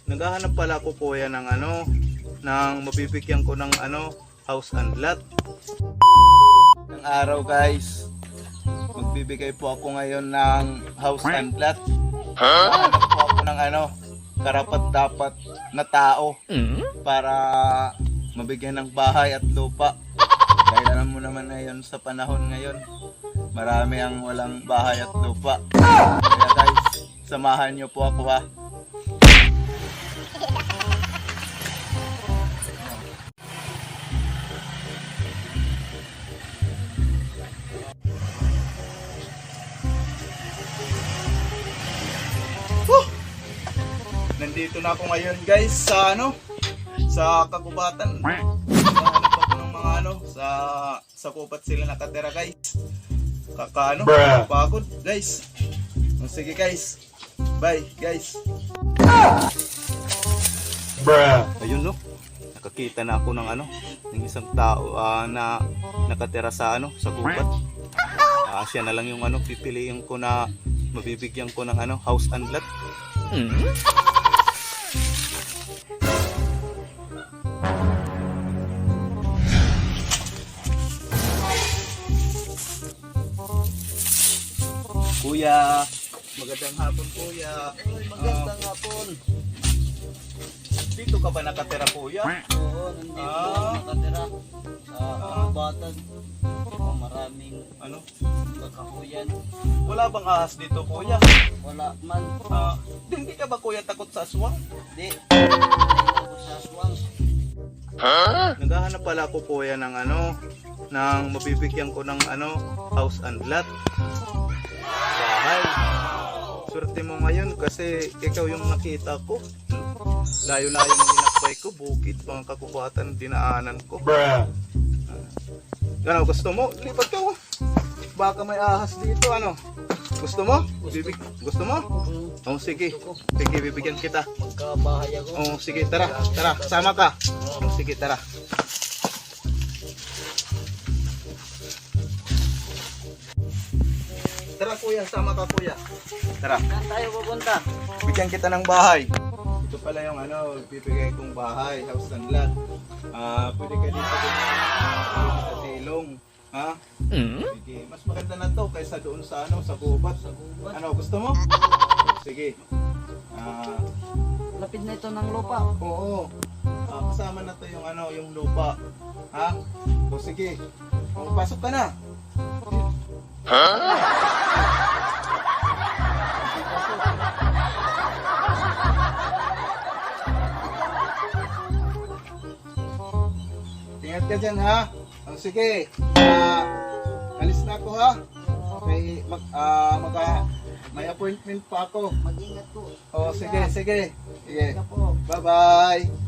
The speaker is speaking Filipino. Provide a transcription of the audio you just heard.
Naghahanap pala ako kuya ng ng mabibigyan ko ng house and lot. Ng araw guys, magbibigay po ako ngayon ng house and lot. Naghahanap po ako ng karapat-dapat na tao para mabigyan ng bahay at lupa. Dahil alam mo naman ngayon sa panahon ngayon, marami ang walang bahay at lupa. Kaya guys, samahan niyo po ako ha. Nandito na ako ngayon guys sa kagubatan. Naghahanap ako ng mga sa kupat sila nakatira guys. Pagod guys. Sige guys. Bye guys. Ayun no. Nakakita na ako ng ng isang tao na nakatira sa sa kupat. Siya na lang yung pipiliin ko na mabibigyan ko ng house and lot. Kuya, magandang hapon kuya. Magandang hapon. Dito ka ba nakatira kuya? Oo, nandito ako nakatira sa kagubatan. Maraming kakahuyan. Wala bang ahas dito kuya? Wala man. Hindi ka ba kuya takot sa aswang? Hindi. Hindi ako sa aswang. Naghahanap pala ako kuya ng ng mabibigyan ko ng house and lot. Bahay. Swerte mo ngayon kasi ikaw yung nakita ko. Layo-layo ng inakbay ko, bukid pang kakubatan dinaanan ko. Gusto mo? Lipat ka mo. Baka may ahas dito Gusto mo? Gusto mo? Oh, sige. Sige, bibigyan kita. Magkabahay ako. Oh, sige, tara. Tara, sama ka. Oh, sige, tara. Tara kuya, sama ka kuya. Tara. Saan tayo pupunta? Bigyan kita ng bahay. Ito pala yung bibigay kong bahay, house and lot. Pwede ka dito sa silong. Ha? Sige, mas maganda na to kaysa doon sa sa gubat. Gusto mo? Sige. Lapit na ito ng lupa. Oo. Kasama na to yung lupa. Ha? O sige. Pasok ka na. Ingat ka dyan ha. Sige. Alis na ako ha. May appointment pa ako. Mag-ingat po. Sige. Sige. Ingat po. Bye-bye.